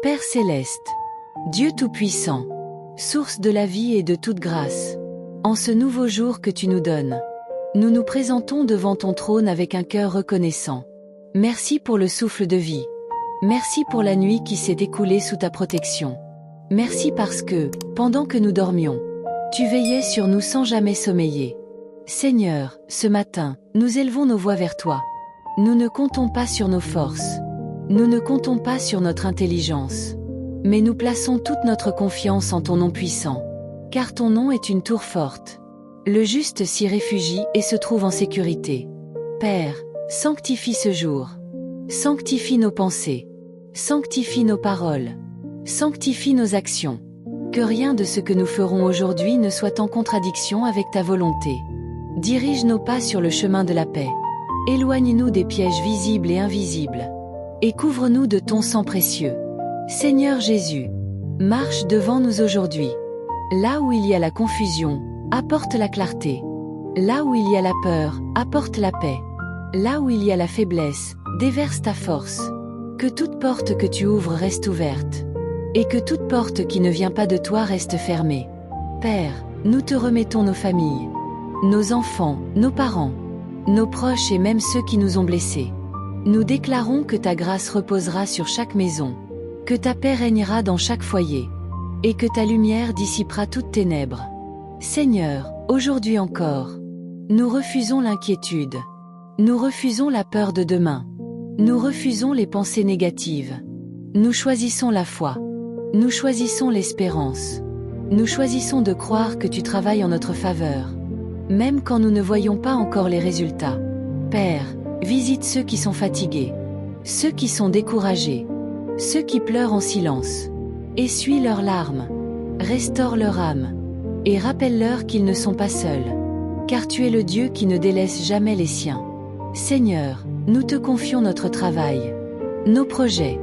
Père céleste, Dieu Tout-Puissant, source de la vie et de toute grâce, en ce nouveau jour que tu nous donnes, nous nous présentons devant ton trône avec un cœur reconnaissant. Merci pour le souffle de vie. Merci pour la nuit qui s'est écoulée sous ta protection. Merci parce que, pendant que nous dormions, tu veillais sur nous sans jamais sommeiller. Seigneur, ce matin, nous élevons nos voix vers toi. Nous ne comptons pas sur nos forces. Nous ne comptons pas sur notre intelligence. Mais nous plaçons toute notre confiance en ton nom puissant. Car ton nom est une tour forte. Le juste s'y réfugie et se trouve en sécurité. Père, sanctifie ce jour. Sanctifie nos pensées. Sanctifie nos paroles. Sanctifie nos actions. Que rien de ce que nous ferons aujourd'hui ne soit en contradiction avec ta volonté. Dirige nos pas sur le chemin de la paix. Éloigne-nous des pièges visibles et invisibles. Et couvre-nous de ton sang précieux. Seigneur Jésus, marche devant nous aujourd'hui. Là où il y a la confusion, apporte la clarté. Là où il y a la peur, apporte la paix. Là où il y a la faiblesse, déverse ta force. Que toute porte que tu ouvres reste ouverte. Et que toute porte qui ne vient pas de toi reste fermée. Père, nous te remettons nos familles, nos enfants, nos parents, nos proches et même ceux qui nous ont blessés. Nous déclarons que ta grâce reposera sur chaque maison, que ta paix régnera dans chaque foyer, et que ta lumière dissipera toutes ténèbres. Seigneur, aujourd'hui encore, nous refusons l'inquiétude. Nous refusons la peur de demain. Nous refusons les pensées négatives. Nous choisissons la foi. Nous choisissons l'espérance. Nous choisissons de croire que tu travailles en notre faveur, même quand nous ne voyons pas encore les résultats. Père, visite ceux qui sont fatigués, ceux qui sont découragés, ceux qui pleurent en silence. Essuie leurs larmes, restaure leur âme, et rappelle-leur qu'ils ne sont pas seuls, car tu es le Dieu qui ne délaisse jamais les siens. Seigneur, nous te confions notre travail, nos projets,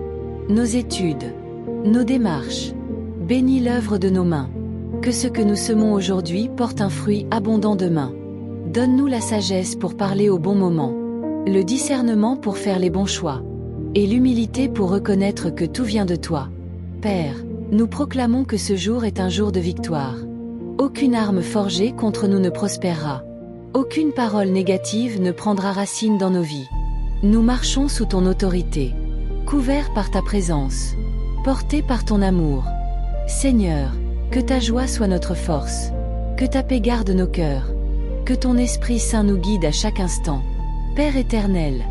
nos études, nos démarches. Bénis l'œuvre de nos mains. Que ce que nous semons aujourd'hui porte un fruit abondant demain. Donne-nous la sagesse pour parler au bon moment, le discernement pour faire les bons choix, et l'humilité pour reconnaître que tout vient de toi. Père, nous proclamons que ce jour est un jour de victoire. Aucune arme forgée contre nous ne prospérera. Aucune parole négative ne prendra racine dans nos vies. Nous marchons sous ton autorité, couverts par ta présence, portés par ton amour. Seigneur, que ta joie soit notre force, que ta paix garde nos cœurs, que ton Esprit Saint nous guide à chaque instant. Père éternel,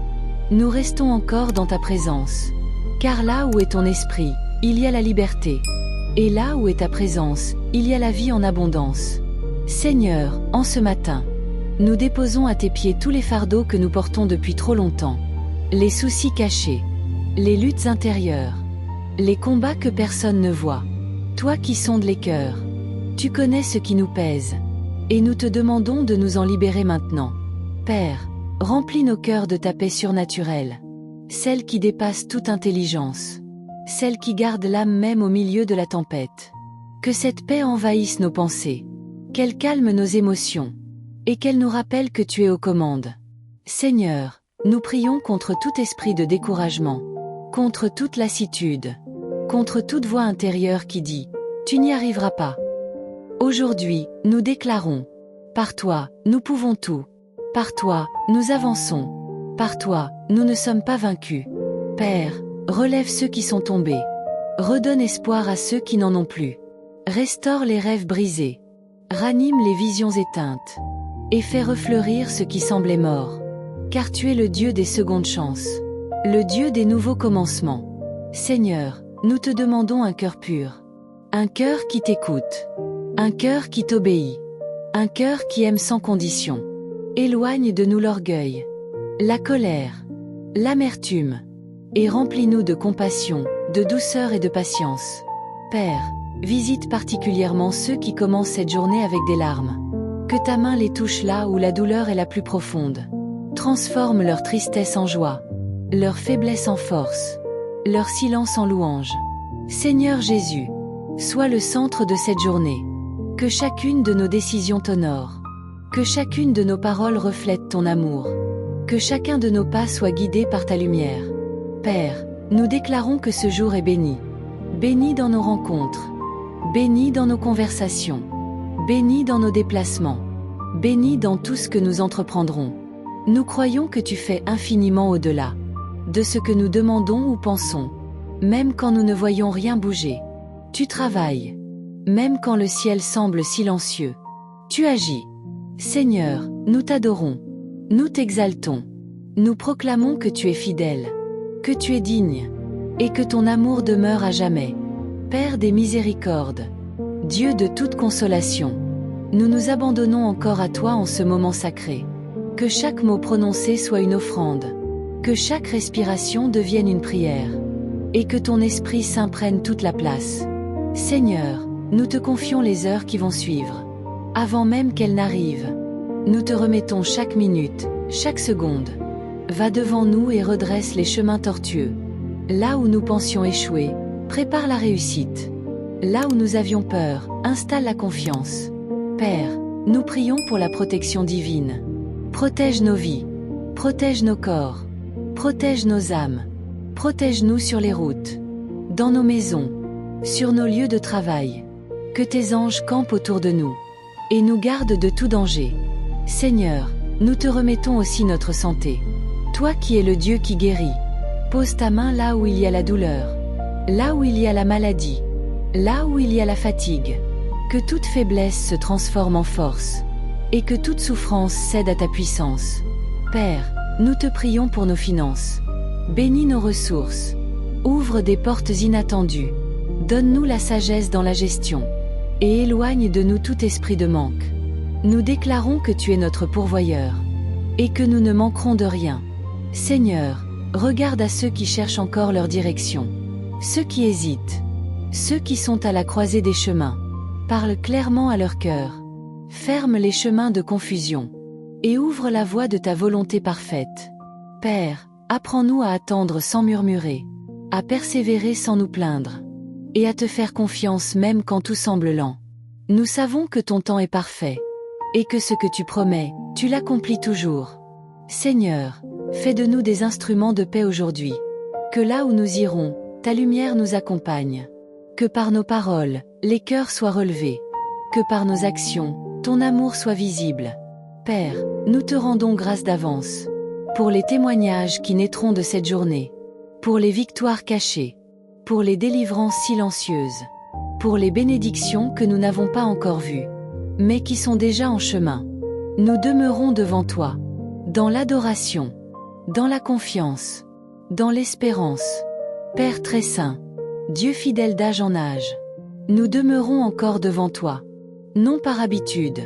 nous restons encore dans ta présence, car là où est ton esprit, il y a la liberté, et là où est ta présence, il y a la vie en abondance. Seigneur, en ce matin, nous déposons à tes pieds tous les fardeaux que nous portons depuis trop longtemps, les soucis cachés, les luttes intérieures, les combats que personne ne voit. Toi qui sondes les cœurs, tu connais ce qui nous pèse, et nous te demandons de nous en libérer maintenant. Père, remplis nos cœurs de ta paix surnaturelle, celle qui dépasse toute intelligence, celle qui garde l'âme même au milieu de la tempête. Que cette paix envahisse nos pensées, qu'elle calme nos émotions, et qu'elle nous rappelle que tu es aux commandes. Seigneur, nous prions contre tout esprit de découragement, contre toute lassitude, contre toute voix intérieure qui dit « Tu n'y arriveras pas ». Aujourd'hui, nous déclarons « Par toi, nous pouvons tout. Par toi, nous avançons. Par toi, nous ne sommes pas vaincus. Père, relève ceux qui sont tombés. Redonne espoir à ceux qui n'en ont plus. Restaure les rêves brisés. Ranime les visions éteintes. Et fais refleurir ce qui semblait mort. Car tu es le Dieu des secondes chances. Le Dieu des nouveaux commencements. Seigneur, nous te demandons un cœur pur. Un cœur qui t'écoute. Un cœur qui t'obéit. Un cœur qui aime sans condition. Éloigne de nous l'orgueil, la colère, l'amertume, et remplis-nous de compassion, de douceur et de patience. Père, visite particulièrement ceux qui commencent cette journée avec des larmes. Que ta main les touche là où la douleur est la plus profonde. Transforme leur tristesse en joie, leur faiblesse en force, leur silence en louange. Seigneur Jésus, sois le centre de cette journée. Que chacune de nos décisions t'honore. Que chacune de nos paroles reflète ton amour. Que chacun de nos pas soit guidé par ta lumière. Père, nous déclarons que ce jour est béni. Bénis dans nos rencontres. Bénis dans nos conversations. Bénis dans nos déplacements. Bénis dans tout ce que nous entreprendrons. Nous croyons que tu fais infiniment au-delà de ce que nous demandons ou pensons. Même quand nous ne voyons rien bouger. Tu travailles. Même quand le ciel semble silencieux. Tu agis. Seigneur, nous t'adorons. Nous t'exaltons. Nous proclamons que tu es fidèle. Que tu es digne. Et que ton amour demeure à jamais. Père des miséricordes. Dieu de toute consolation. Nous nous abandonnons encore à toi en ce moment sacré. Que chaque mot prononcé soit une offrande. Que chaque respiration devienne une prière. Et que ton Esprit Saint prenne toute la place. Seigneur, nous te confions les heures qui vont suivre. Avant même qu'elles n'arrivent. Nous te remettons chaque minute, chaque seconde. Va devant nous et redresse les chemins tortueux. Là où nous pensions échouer, prépare la réussite. Là où nous avions peur, installe la confiance. Père, nous prions pour la protection divine. Protège nos vies. Protège nos corps. Protège nos âmes. Protège-nous sur les routes. Dans nos maisons. Sur nos lieux de travail. Que tes anges campent autour de nous. Et nous gardent de tout danger. Seigneur, nous te remettons aussi notre santé. Toi qui es le Dieu qui guérit. Pose ta main là où il y a la douleur. Là où il y a la maladie. Là où il y a la fatigue. Que toute faiblesse se transforme en force. Et que toute souffrance cède à ta puissance. Père, nous te prions pour nos finances. Bénis nos ressources. Ouvre des portes inattendues. Donne-nous la sagesse dans la gestion. Et éloigne de nous tout esprit de manque. Nous déclarons que tu es notre pourvoyeur. Et que nous ne manquerons de rien. Seigneur, regarde à ceux qui cherchent encore leur direction. Ceux qui hésitent. Ceux qui sont à la croisée des chemins. Parle clairement à leur cœur. Ferme les chemins de confusion. Et ouvre la voie de ta volonté parfaite. Père, apprends-nous à attendre sans murmurer. À persévérer sans nous plaindre. Et à te faire confiance même quand tout semble lent. Nous savons que ton temps est parfait. Et que ce que tu promets, tu l'accomplis toujours. Seigneur, fais de nous des instruments de paix aujourd'hui. Que là où nous irons, ta lumière nous accompagne. Que par nos paroles, les cœurs soient relevés. Que par nos actions, ton amour soit visible. Père, nous te rendons grâce d'avance. Pour les témoignages qui naîtront de cette journée. Pour les victoires cachées. Pour les délivrances silencieuses. Pour les bénédictions que nous n'avons pas encore vues. Mais qui sont déjà en chemin. Nous demeurons devant toi. Dans l'adoration. Dans la confiance. Dans l'espérance. Père très saint. Dieu fidèle d'âge en âge. Nous demeurons encore devant toi. Non par habitude.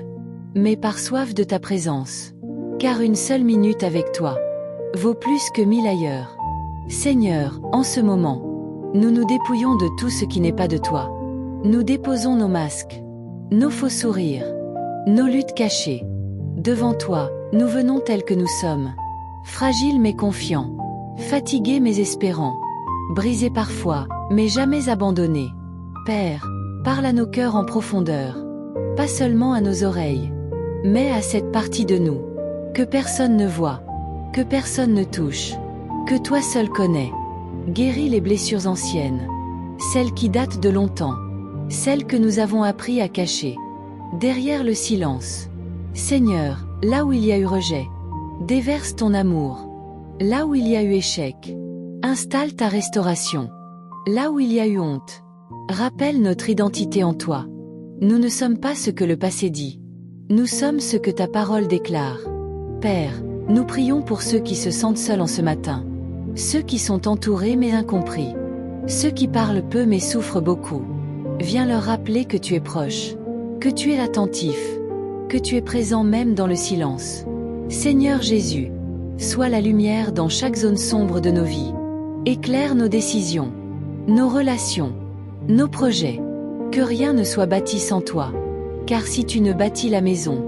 Mais par soif de ta présence. Car une seule minute avec toi vaut plus que 1000 ailleurs. Seigneur, en ce moment, nous nous dépouillons de tout ce qui n'est pas de toi. Nous déposons nos masques. Nos faux sourires. Nos luttes cachées. Devant toi, nous venons tels que nous sommes. Fragiles mais confiants. Fatigués mais espérants. Brisés parfois, mais jamais abandonnés. Père, parle à nos cœurs en profondeur. Pas seulement à nos oreilles. Mais à cette partie de nous. Que personne ne voit. Que personne ne touche. Que toi seul connais. Guéris les blessures anciennes. Celles qui datent de longtemps. Celles que nous avons appris à cacher. Derrière le silence. Seigneur, là où il y a eu rejet. Déverse ton amour. Là où il y a eu échec. Installe ta restauration. Là où il y a eu honte. Rappelle notre identité en toi. Nous ne sommes pas ce que le passé dit. Nous sommes ce que ta parole déclare. Père, nous prions pour ceux qui se sentent seuls en ce matin. Ceux qui sont entourés mais incompris. Ceux qui parlent peu mais souffrent beaucoup. Viens leur rappeler que tu es proche. Que tu es attentif. Que tu es présent même dans le silence. Seigneur Jésus, sois la lumière dans chaque zone sombre de nos vies. Éclaire nos décisions, nos relations, nos projets. Que rien ne soit bâti sans toi. Car si tu ne bâtis la maison,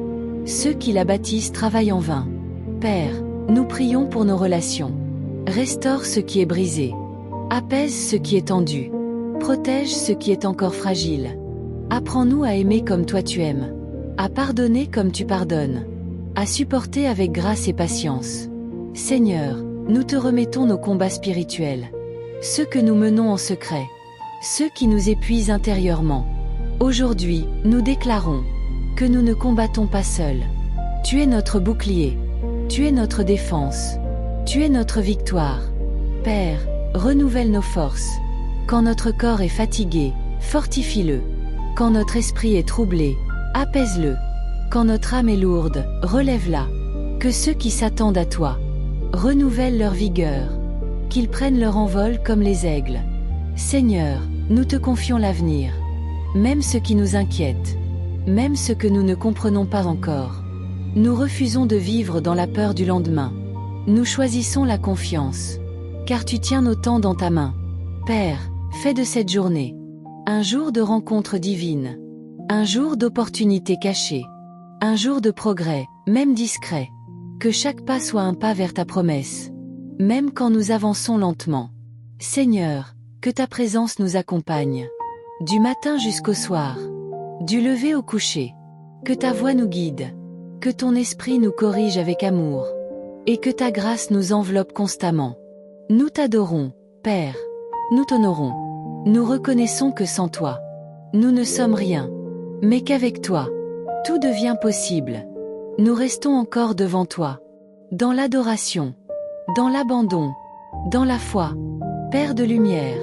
ceux qui la bâtissent travaillent en vain. Père, nous prions pour nos relations. Restaure ce qui est brisé. Apaise ce qui est tendu. Protège ce qui est encore fragile. Apprends-nous à aimer comme toi tu aimes. À pardonner comme tu pardonnes. À supporter avec grâce et patience. Seigneur, nous te remettons nos combats spirituels. Ceux que nous menons en secret. ceux qui nous épuisent intérieurement. Aujourd'hui, nous déclarons que nous ne combattons pas seuls. Tu es notre bouclier. Tu es notre défense. Tu es notre victoire. Père, renouvelle nos forces. Quand notre corps est fatigué, fortifie-le. Quand notre esprit est troublé, apaise-le. Quand notre âme est lourde, relève-la. Que ceux qui s'attendent à toi renouvellent leur vigueur. Qu'ils prennent leur envol comme les aigles. Seigneur, nous te confions l'avenir. Même ce qui nous inquiète. Même ce que nous ne comprenons pas encore. Nous refusons de vivre dans la peur du lendemain. Nous choisissons la confiance. Car tu tiens nos temps dans ta main. Père, fais de cette journée un jour de rencontre divine. Un jour d'opportunité cachée. Un jour de progrès, même discret. Que chaque pas soit un pas vers ta promesse. Même quand nous avançons lentement. Seigneur, que ta présence nous accompagne. Du matin jusqu'au soir. Du lever au coucher. Que ta voix nous guide. Que ton esprit nous corrige avec amour. Et que ta grâce nous enveloppe constamment. Nous t'adorons, Père. Nous t'honorons. Nous reconnaissons que sans toi, nous ne sommes rien. Mais qu'avec toi, tout devient possible. Nous restons encore devant toi. Dans l'adoration. Dans l'abandon. Dans la foi. Père de lumière.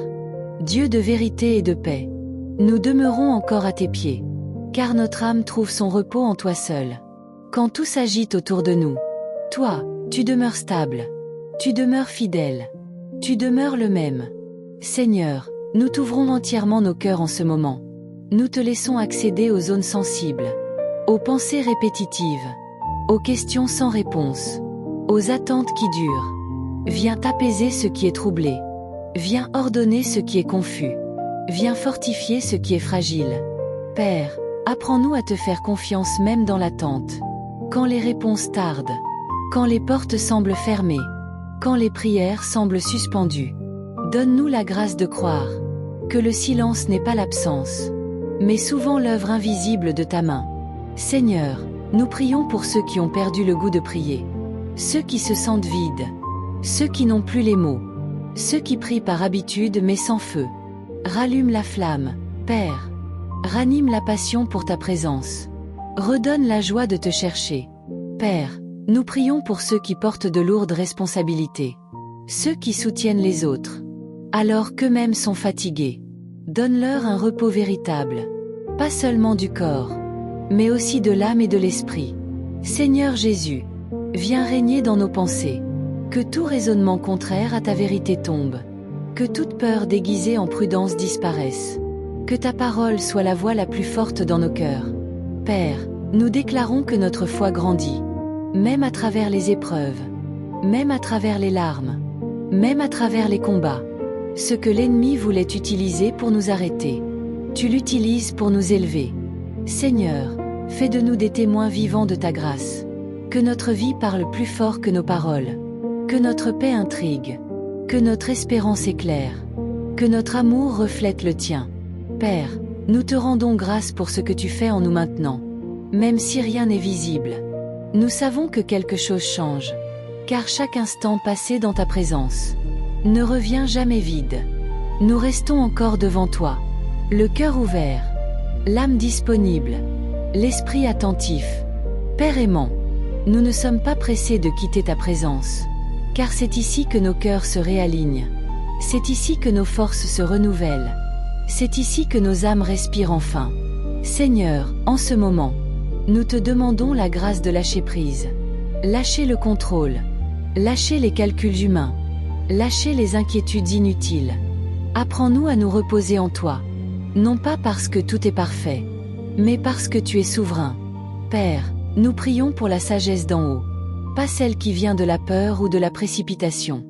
Dieu de vérité et de paix. Nous demeurons encore à tes pieds. Car notre âme trouve son repos en toi seul. Quand tout s'agite autour de nous, toi, tu demeures stable. Tu demeures fidèle. Tu demeures le même. Seigneur, nous t'ouvrons entièrement nos cœurs en ce moment. Nous te laissons accéder aux zones sensibles, aux pensées répétitives, aux questions sans réponse, aux attentes qui durent. Viens apaiser ce qui est troublé. Viens ordonner ce qui est confus. Viens fortifier ce qui est fragile. Père, apprends-nous à te faire confiance même dans l'attente. Quand les réponses tardent. Quand les portes semblent fermées. Quand les prières semblent suspendues. Donne-nous la grâce de croire que le silence n'est pas l'absence, mais souvent l'œuvre invisible de ta main. Seigneur, nous prions pour ceux qui ont perdu le goût de prier, ceux qui se sentent vides, ceux qui n'ont plus les mots, ceux qui prient par habitude mais sans feu. Rallume la flamme, Père. Ranime la passion pour ta présence. Redonne la joie de te chercher. Père, nous prions pour ceux qui portent de lourdes responsabilités, ceux qui soutiennent les autres, alors qu'eux-mêmes sont fatigués. Donne-leur un repos véritable, pas seulement du corps, mais aussi de l'âme et de l'esprit. Seigneur Jésus, viens régner dans nos pensées. Que tout raisonnement contraire à ta vérité tombe. Que toute peur déguisée en prudence disparaisse. Que ta parole soit la voix la plus forte dans nos cœurs. Père, nous déclarons que notre foi grandit, même à travers les épreuves, même à travers les larmes, même à travers les combats. Ce que l'ennemi voulait utiliser pour nous arrêter, tu l'utilises pour nous élever. Seigneur, fais de nous des témoins vivants de ta grâce. Que notre vie parle plus fort que nos paroles. Que notre paix intrigue. Que notre espérance éclaire. Que notre amour reflète le tien. Père, nous te rendons grâce pour ce que tu fais en nous maintenant. Même si rien n'est visible, nous savons que quelque chose change. Car chaque instant passé dans ta présence ne revient jamais vide. Nous restons encore devant toi, le cœur ouvert, l'âme disponible, l'esprit attentif. Père aimant, nous ne sommes pas pressés de quitter ta présence, car c'est ici que nos cœurs se réalignent. C'est ici que nos forces se renouvellent. C'est ici que nos âmes respirent enfin. Seigneur, en ce moment, nous te demandons la grâce de lâcher prise. Lâcher le contrôle. Lâcher les calculs humains. Lâcher les inquiétudes inutiles. Apprends-nous à nous reposer en toi. Non pas parce que tout est parfait, mais parce que tu es souverain. Père, nous prions pour la sagesse d'en haut. Pas celle qui vient de la peur ou de la précipitation,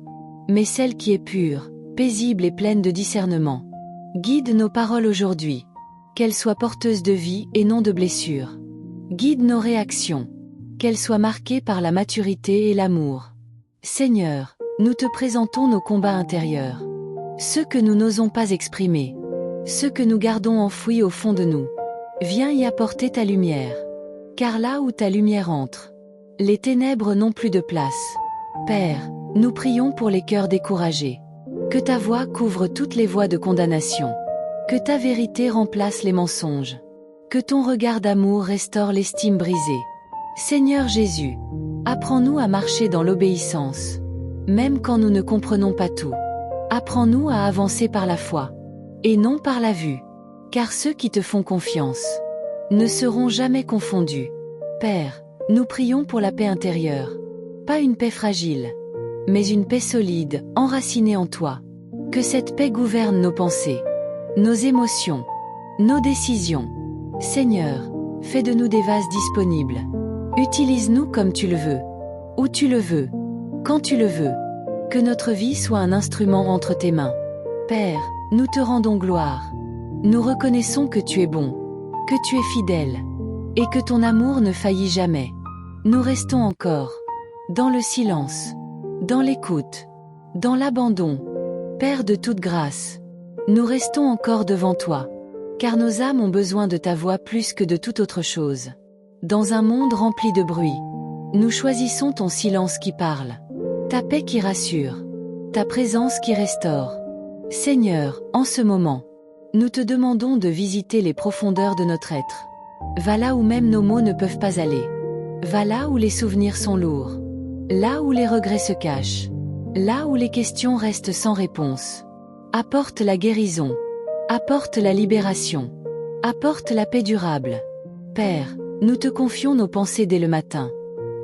mais celle qui est pure, paisible et pleine de discernement. Guide nos paroles aujourd'hui, qu'elles soient porteuses de vie et non de blessures. Guide nos réactions, qu'elles soient marquées par la maturité et l'amour. Seigneur, nous te présentons nos combats intérieurs, ceux que nous n'osons pas exprimer, ceux que nous gardons enfouis au fond de nous. Viens y apporter ta lumière, car là où ta lumière entre, les ténèbres n'ont plus de place. Père, nous prions pour les cœurs découragés. Que ta voix couvre toutes les voies de condamnation. Que ta vérité remplace les mensonges. Que ton regard d'amour restaure l'estime brisée. Seigneur Jésus, apprends-nous à marcher dans l'obéissance, même quand nous ne comprenons pas tout. Apprends-nous à avancer par la foi, et non par la vue, car ceux qui te font confiance ne seront jamais confondus. Père, nous prions pour la paix intérieure, pas une paix fragile, mais une paix solide, enracinée en toi. Que cette paix gouverne nos pensées, nos émotions, nos décisions. Seigneur, fais de nous des vases disponibles. Utilise-nous comme tu le veux, où tu le veux, quand tu le veux. Que notre vie soit un instrument entre tes mains. Père, nous te rendons gloire. Nous reconnaissons que tu es bon, que tu es fidèle, et que ton amour ne faillit jamais. Nous restons encore dans le silence, dans l'écoute, dans l'abandon. Père de toute grâce, nous restons encore devant toi, car nos âmes ont besoin de ta voix plus que de toute autre chose. Dans un monde rempli de bruit, nous choisissons ton silence qui parle, ta paix qui rassure, ta présence qui restaure. Seigneur, en ce moment, nous te demandons de visiter les profondeurs de notre être. Va là où même nos mots ne peuvent pas aller. Va là où les souvenirs sont lourds. Là où les regrets se cachent. Là où les questions restent sans réponse. Apporte la guérison. Apporte la libération. Apporte la paix durable. Père, nous te confions nos pensées dès le matin.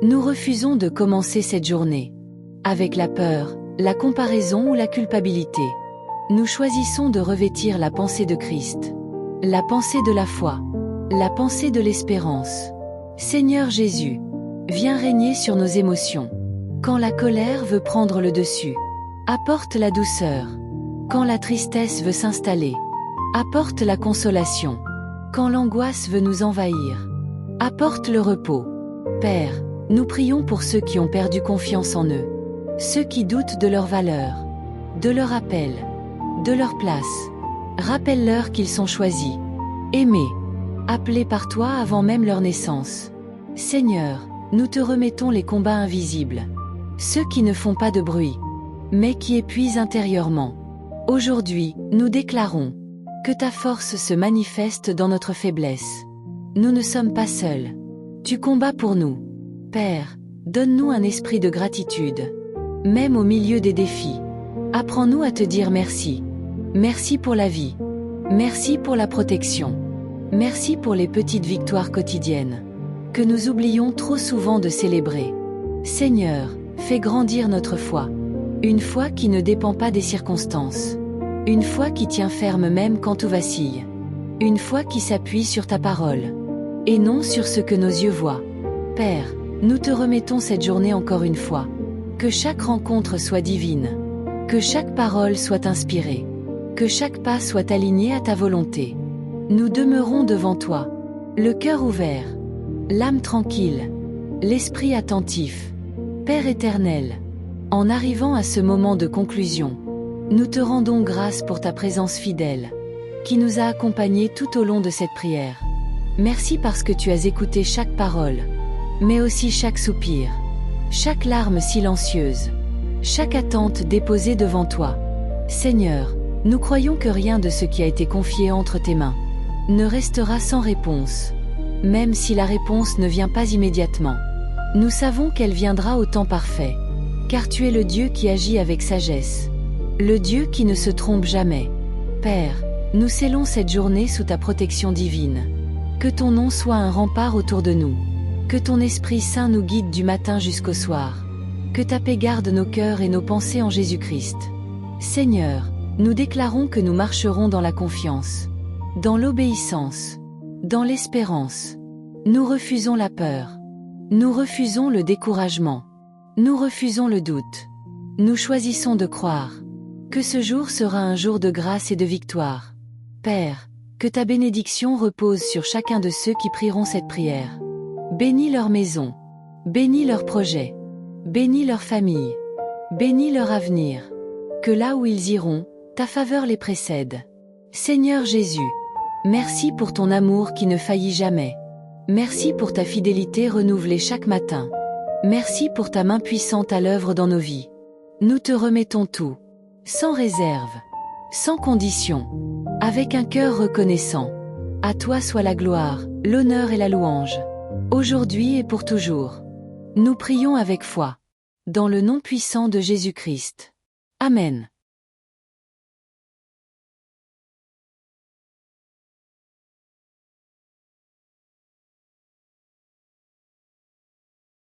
Nous refusons de commencer cette journée avec la peur, la comparaison ou la culpabilité. Nous choisissons de revêtir la pensée de Christ, la pensée de la foi, la pensée de l'espérance. Seigneur Jésus, viens régner sur nos émotions. Quand la colère veut prendre le dessus, apporte la douceur. Quand la tristesse veut s'installer, apporte la consolation. Quand l'angoisse veut nous envahir, apporte le repos. Père, nous prions pour ceux qui ont perdu confiance en eux, ceux qui doutent de leur valeur, de leur appel, de leur place. Rappelle-leur qu'ils sont choisis, aimés, appelés par toi avant même leur naissance. Seigneur, nous te remettons les combats invisibles, ceux qui ne font pas de bruit, mais qui épuisent intérieurement. Aujourd'hui, nous déclarons que ta force se manifeste dans notre faiblesse. Nous ne sommes pas seuls. Tu combats pour nous. Père, donne-nous un esprit de gratitude, même au milieu des défis. Apprends-nous à te dire merci. Merci pour la vie. Merci pour la protection. Merci pour les petites victoires quotidiennes que nous oublions trop souvent de célébrer. Seigneur, fais grandir notre foi. Une foi qui ne dépend pas des circonstances. Une foi qui tient ferme même quand tout vacille. Une foi qui s'appuie sur ta parole, et non sur ce que nos yeux voient. Père, nous te remettons cette journée encore une fois. Que chaque rencontre soit divine. Que chaque parole soit inspirée. Que chaque pas soit aligné à ta volonté. Nous demeurons devant toi, le cœur ouvert, l'âme tranquille, l'esprit attentif. Père éternel, en arrivant à ce moment de conclusion, nous te rendons grâce pour ta présence fidèle, qui nous a accompagnés tout au long de cette prière. Merci parce que tu as écouté chaque parole, mais aussi chaque soupir, chaque larme silencieuse, chaque attente déposée devant toi. Seigneur, nous croyons que rien de ce qui a été confié entre tes mains ne restera sans réponse, même si la réponse ne vient pas immédiatement. Nous savons qu'elle viendra au temps parfait, car tu es le Dieu qui agit avec sagesse, le Dieu qui ne se trompe jamais. Père, nous scellons cette journée sous ta protection divine. Que ton nom soit un rempart autour de nous. Que ton Esprit Saint nous guide du matin jusqu'au soir. Que ta paix garde nos cœurs et nos pensées en Jésus-Christ. Seigneur, nous déclarons que nous marcherons dans la confiance, dans l'obéissance, dans l'espérance. Nous refusons la peur. Nous refusons le découragement. Nous refusons le doute. Nous choisissons de croire que ce jour sera un jour de grâce et de victoire. Père, que ta bénédiction repose sur chacun de ceux qui prieront cette prière. Bénis leur maison. Bénis leurs projets. Bénis leur famille. Bénis leur avenir. Que là où ils iront, ta faveur les précède. Seigneur Jésus, merci pour ton amour qui ne faillit jamais. Merci pour ta fidélité renouvelée chaque matin. Merci pour ta main puissante à l'œuvre dans nos vies. Nous te remettons tout, sans réserve, sans condition. Avec un cœur reconnaissant. À toi soit la gloire, l'honneur et la louange. Aujourd'hui et pour toujours. Nous prions avec foi. Dans le nom puissant de Jésus-Christ. Amen.